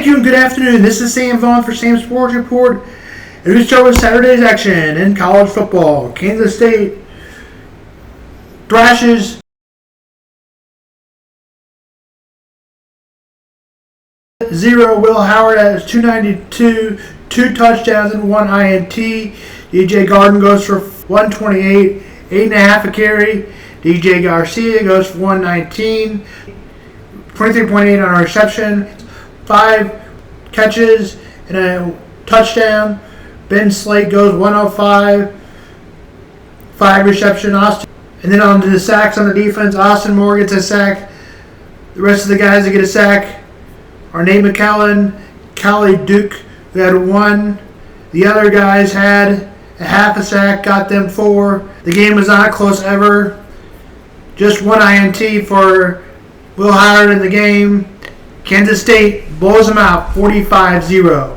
you and good afternoon. This is Sam Vaughn for Sam's Sports Report. And we start with Saturday's action in college football. Kansas State thrashes 0. Will Howard has 292, 2 touchdowns and 1 INT. DJ Garden goes for 128, 8.5 a carry. DJ Garcia goes for 119, 23.8 on a reception, 5 catches and a touchdown. Ben Slate goes 105, 5 reception. And then on to the sacks on the defense. Austin Moore gets a sack. The rest of the guys that get a sack are Nate McClellan, Callie Duke, who had 1. The other guys had a half a sack, got them 4. The game was not close ever. Just 1 INT for Will Howard in the game. Kansas State blows them out 45-0.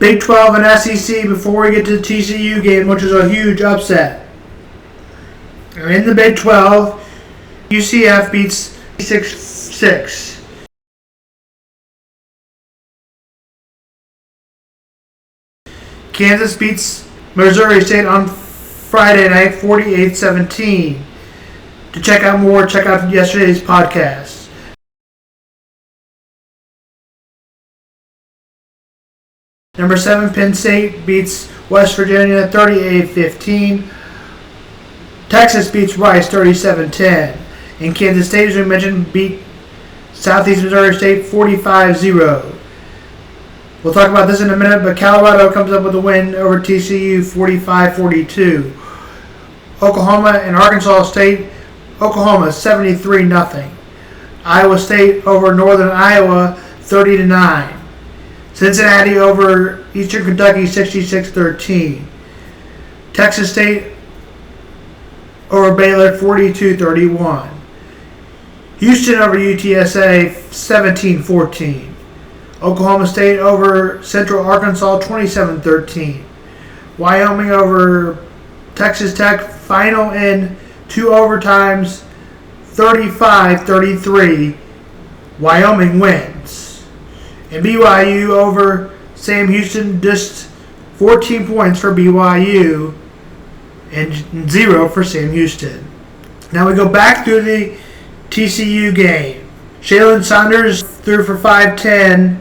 Big 12 and SEC before we get to the TCU game, which is a huge upset. In the Big 12, UCF beats 6-6. Kansas beats Missouri State on Friday night 48-17. To check out more, check out yesterday's podcast. Number 7, Penn State beats West Virginia 38-15. Texas beats Rice 37-10. And Kansas State, as we mentioned, beat Southeast Missouri State 45-0. We'll talk about this in a minute, but Colorado comes up with a win over TCU 45-42. Oklahoma and Arkansas State, Oklahoma 73-0. Iowa State over Northern Iowa 30-9. Cincinnati over Eastern Kentucky 66-13. Texas State over Baylor 42-31. Houston over UTSA 17-14. Oklahoma State over Central Arkansas 27-13. Wyoming over Texas Tech, final in 2 overtimes 35-33. Wyoming wins. And BYU over Sam Houston, just 14 points for BYU and 0 for Sam Houston. Now we go back through the TCU game. Shaylon Saunders threw for 510,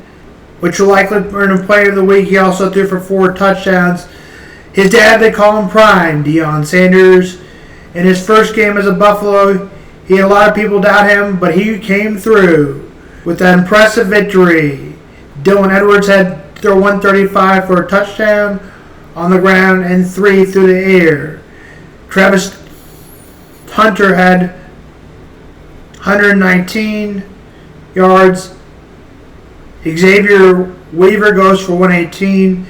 which will likely earn him Player of the Week. He also threw for 4 touchdowns. His dad, they call him Prime, Deion Sanders. In his first game as a Buffalo, he had a lot of people doubt him, but he came through with that impressive victory. Dylan Edwards had throw 135 for a touchdown on the ground and 3 through the air. Travis Hunter had 119 yards. Xavier Weaver goes for 118.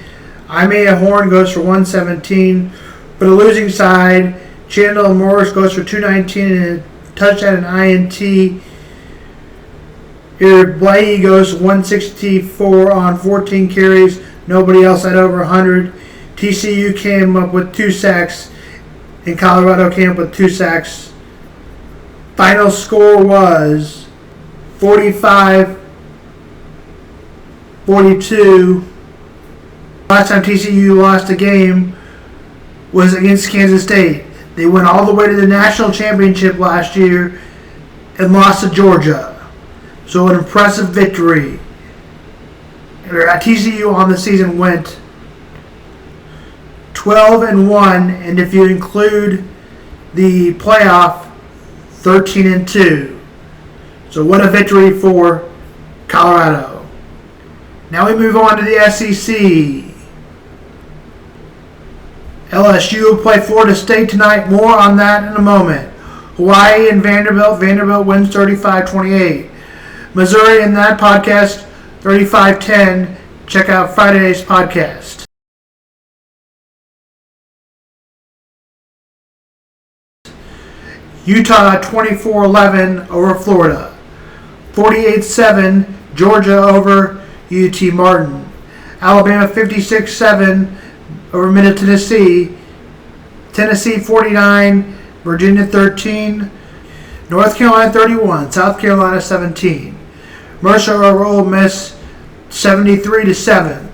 Isaiah Horn goes for 117. For the losing side, Chandler Morris goes for 219 and a touchdown and INT. Eric Blahey goes 164 on 14 carries. Nobody else had over 100. TCU came up with 2 sacks, and Colorado came up with 2 sacks. Final score was 45-42. Last time TCU lost a game was against Kansas State. They went all the way to the national championship last year and lost to Georgia. So an impressive victory. TCU on the season went 12-1, and if you include the playoff, 13-2. So what a victory for Colorado. Now we move on to the SEC. LSU will play Florida State tonight. More on that in a moment. Hawaii and Vanderbilt. Vanderbilt wins 35-28. Missouri in that podcast, 35-10. Check out Friday's podcast. Utah 24-11 over Florida. 48-7 Georgia over UT Martin. Alabama 56-7 over Middle Tennessee. Tennessee 49, Virginia 13, North Carolina 31, South Carolina 17. Mercer over Ole Miss 73-7.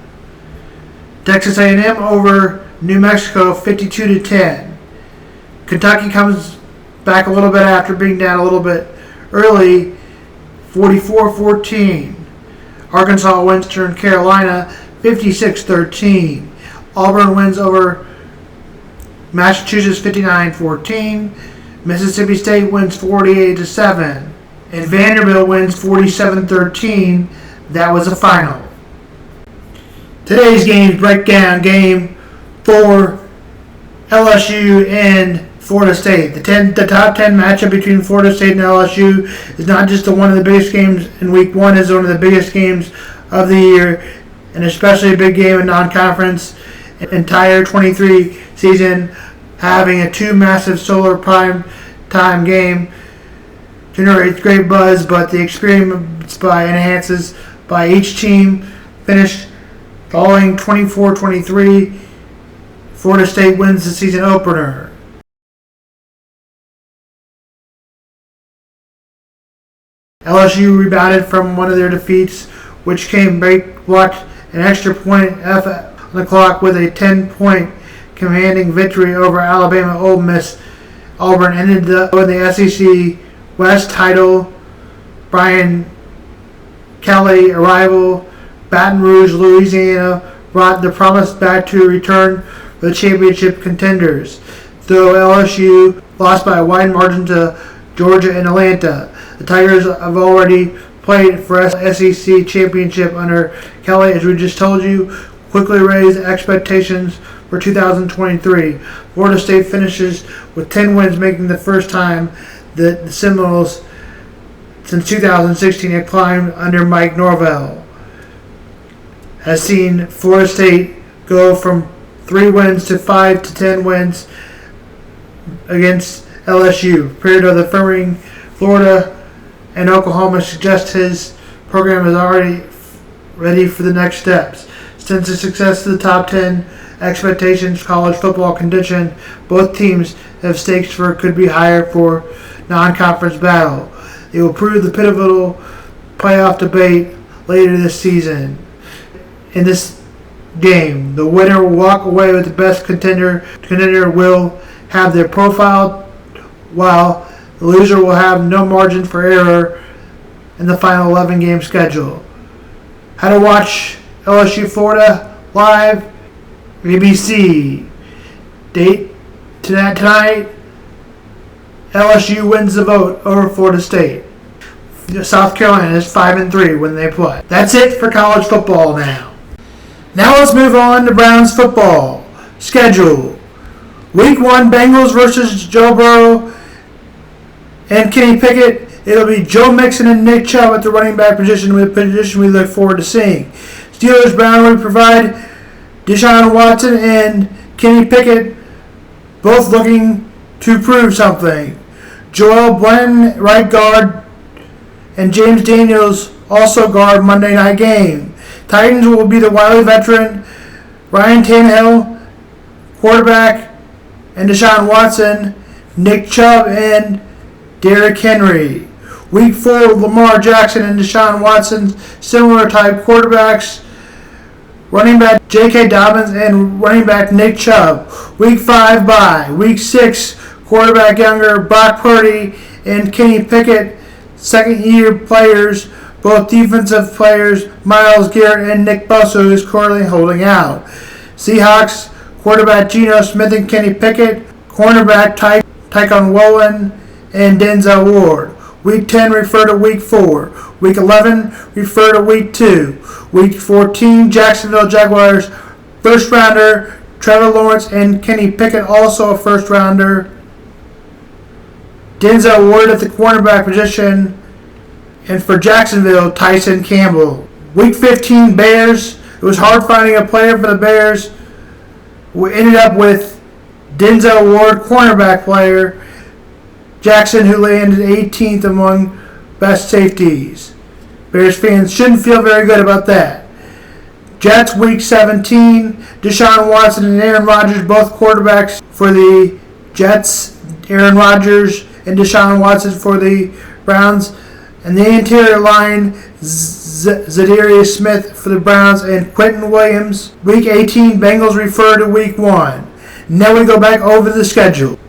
Texas A&M over New Mexico 52-10. Kentucky comes back a little bit after being down a little bit early, 44-14. Arkansas wins Western Carolina 56-13. Auburn wins over Massachusetts 59-14. Mississippi State wins 48-7. And Vanderbilt wins 47-13. That was the final. Today's games breakdown game for LSU and Florida State. The top 10 matchup between Florida State and LSU is not just one of the biggest games in week one, it's one of the biggest games of the year, and especially a big game in non-conference. Entire 23 season, having a two massive solar prime time game generates great buzz, but the experience enhances by each team. Finished following 24-23. Florida State wins the season opener. LSU rebounded from one of their defeats, which came blocked an extra point on the clock with a 10-point commanding victory over Alabama Ole Miss. Auburn ended up with the SEC West title. Brian Kelly arrival. Baton Rouge, Louisiana brought the promise back to return for the championship contenders, though LSU lost by a wide margin to Georgia and Atlanta. The Tigers have already played for SEC championship under Kelly, as we just told you, quickly raised expectations for 2023. Florida State finishes with 10 wins, making the first time that the Seminoles since 2016 have climbed under Mike Norvell. Has seen Florida State go from 3 wins to 5 to 10 wins against LSU. Period of the affirming Florida and Oklahoma suggest his program is already ready for the next steps. Since the success of the top 10 expectations college football condition, both teams have stakes for could be higher for non-conference battle. It will prove the pivotal playoff debate later this season. In this game, the winner will walk away with the best contender. The contender will have their profile, while the loser will have no margin for error in the final 11-game schedule. How to watch LSU Florida live? ABC. Date tonight. LSU wins the vote over Florida State. South Carolina is 5-3 when they play. That's it for college football now. Now let's move on to Browns football. Schedule. Week 1, Bengals versus Joe Burrow and Kenny Pickett. It'll be Joe Mixon and Nick Chubb at the running back position, with a position we look forward to seeing. Steelers Brown will provide Deshaun Watson and Kenny Pickett, both looking to prove something. Joel Blenton, right guard, and James Daniels also guard Monday night game. Titans will be the wily veteran Ryan Tannehill, quarterback, and Deshaun Watson, Nick Chubb, and Derrick Henry. Week 4, Lamar Jackson and Deshaun Watson, similar type quarterbacks, running back J.K. Dobbins and running back Nick Chubb. Week 5, bye. Week 6, quarterback younger Brock Purdy and Kenny Pickett, second-year players, both defensive players, Myles Garrett and Nick Bosa, who is currently holding out. Seahawks, quarterback Geno Smith and Kenny Pickett, cornerback Tyquan Woolen and Denzel Ward. Week 10, refer to Week 4. Week 11, refer to Week 2. Week 14, Jacksonville Jaguars, first-rounder Trevor Lawrence and Kenny Pickett, also a first-rounder. Denzel Ward at the cornerback position. And for Jacksonville, Tyson Campbell. Week 15, Bears. It was hard finding a player for the Bears. We ended up with Denzel Ward, cornerback player. Jackson, who landed 18th among best safeties. Bears fans shouldn't feel very good about that. Jets, Week 17. Deshaun Watson and Aaron Rodgers, both quarterbacks for the Jets. Aaron Rodgers and Deshaun Watson for the Browns. And the interior line, Zadarius Smith for the Browns, and Quentin Williams. Week 18, Bengals refer to Week 1. Now we go back over the schedule.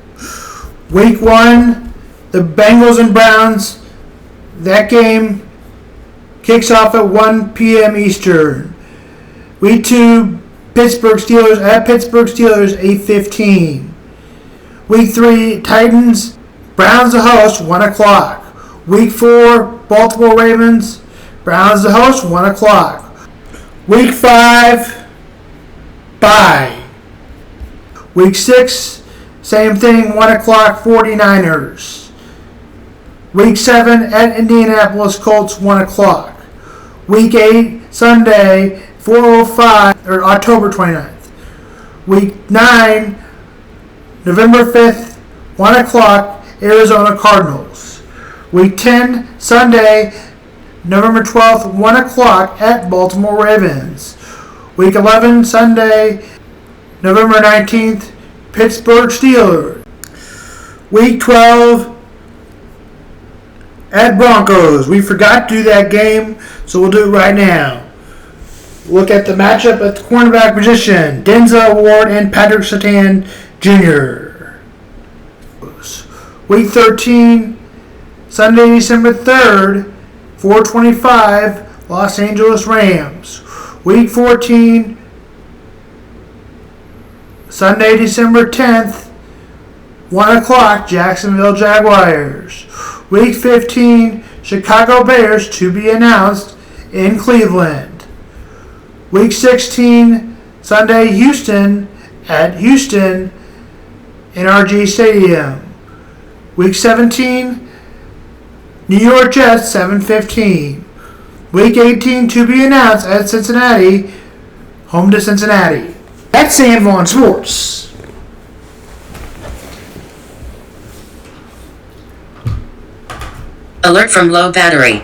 Week 1, the Bengals and Browns. That game kicks off at 1 p.m. Eastern. Week 2, Pittsburgh Steelers at Pittsburgh Steelers, 8:15. Week 3, Titans, Browns the host, 1 o'clock. Week 4, Baltimore Ravens, Browns the host, 1 o'clock. Week 5, bye. Week 6, same thing, 1 o'clock, 49ers. Week 7, at Indianapolis Colts, 1 o'clock. Week 8, Sunday, 4:05, or October 29th. Week 9, November 5th, 1 o'clock, Arizona Cardinals. Week 10, Sunday, November 12th, 1 o'clock, at Baltimore Ravens. Week 11, Sunday, November 19th, Pittsburgh Steelers. Week 12, at Broncos. We forgot to do that game, so we'll do it right now. Look at the matchup at the cornerback position. Denzel Ward and Patrick Surtain Jr. Week 13, Sunday, December 3rd, 4:25, Los Angeles Rams. Week 14, Sunday, December 10th, 1 o'clock, Jacksonville Jaguars. Week 15, Chicago Bears to be announced in Cleveland. Week 16, Sunday, Houston at Houston NRG Stadium. Week 17, New York Jets, 7:15. Week 18 to be announced at Cincinnati, home to Cincinnati. That's San Vaughn Sports. Alert from low battery.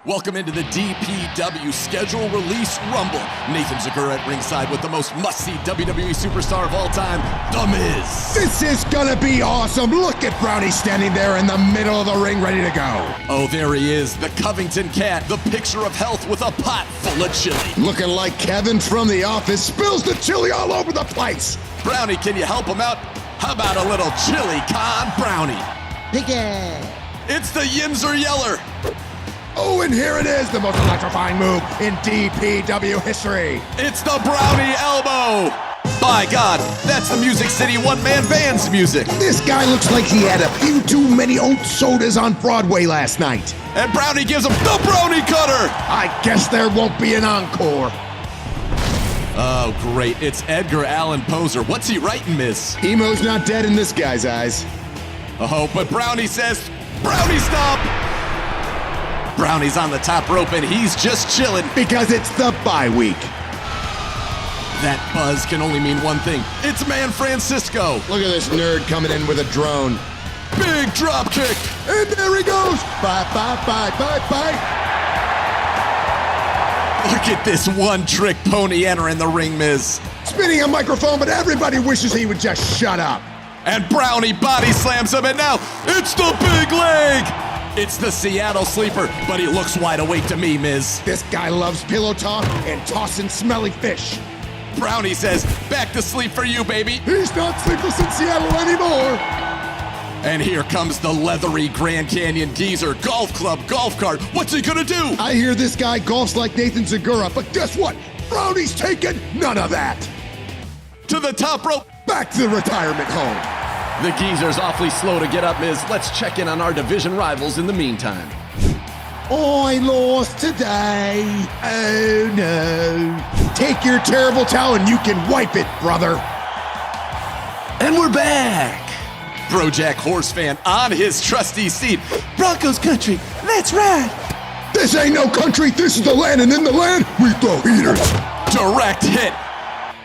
Welcome into the DPW Schedule Release Rumble. Nathan Zagura at ringside with the most must-see WWE superstar of all time, The Miz. This is gonna be awesome. Look at Brownie standing there in the middle of the ring ready to go. Oh, there he is, the Covington Cat, the picture of health with a pot full of chili. Looking like Kevin from The Office spills the chili all over the place. Brownie, can you help him out? How about a little chili con Brownie? Piggy. It's the Yinzer Yeller. Oh, and here it is, the most electrifying move in DPW history. It's the Brownie Elbow. By God, that's the Music City one-man band's music. This guy looks like he had a few too many oat sodas on Broadway last night. And Brownie gives him the Brownie Cutter. I guess there won't be an encore. Oh, great. It's Edgar Allan Poser. What's he writing, Miz? Emo's not dead in this guy's eyes. Oh, but Brownie says, Brownie stop! Brownie's on the top rope and he's just chilling. Because it's the bye week. That buzz can only mean one thing. It's Man Francisco. Look at this nerd coming in with a drone. Big drop kick. And there he goes. Bye, bye, bye, bye, bye. Look at this one-trick pony entering the ring, Miz. Spinning a microphone, but everybody wishes he would just shut up. And Brownie body slams him, and now it's the big leg. It's the Seattle Sleeper, but he looks wide awake to me, Miz. This guy loves pillow talk and tossing smelly fish. Brownie says, back to sleep for you, baby. He's not sleepless in Seattle anymore. And here comes the leathery Grand Canyon Geezer golf club golf cart. What's he gonna do? I hear this guy golfs like Nathan Zagura, but guess what? Brownie's taking none of that. To the top rope. Back to the retirement home. The Geezer's awfully slow to get up, Miz. Let's check in on our division rivals in the meantime. I lost today. Oh no. Take your terrible towel and you can wipe it, brother. And we're back. Brojack horse fan on his trusty seat. Broncos country, that's right. This ain't no country, this is the land, and in the land, we throw heaters. Direct hit.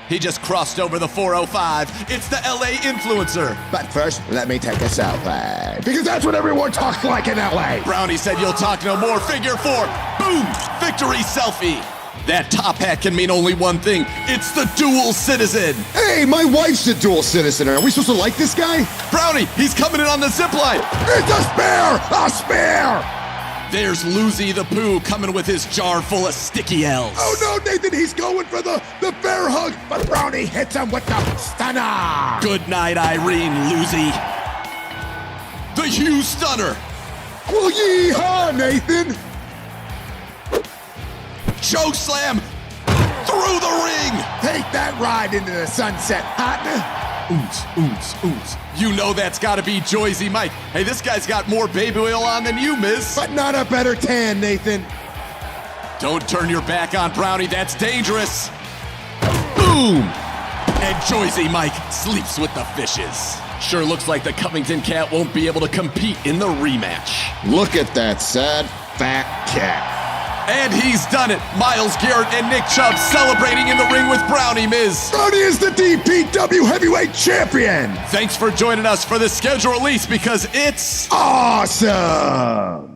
He just crossed over the 405. It's the LA influencer. But first, let me take a selfie. Because that's what everyone talks like in LA. Brownie said you'll talk no more. Figure four. Boom! Victory selfie. That top hat can mean only one thing. It's the dual citizen. Hey, my wife's a dual citizen. Are we supposed to like this guy? Brownie, he's coming in on the zip line. It's a spare! A spare! There's Lucy the Pooh coming with his jar full of sticky L's. Oh no, Nathan, he's going for the bear hug, but Brownie hits him with the stunner. Good night, Irene Lucy. The Hugh Stunner. Well, yeehaw, Nathan. Choke slam through the ring. Take that ride into the sunset, partner. You know that's got to be Joyzy Mike. Hey, this guy's got more baby oil on than you, Miz. But not a better tan, Nathan. Don't turn your back on Brownie. That's dangerous. Boom. And Joyzy Mike sleeps with the fishes. Sure looks like the Covington cat won't be able to compete in the rematch. Look at that sad, fat cat. And he's done it. Myles Garrett and Nick Chubb celebrating in the ring with Brownie, Miz. Brownie is the DPW Heavyweight Champion. Thanks for joining us for the schedule release because it's Awesome.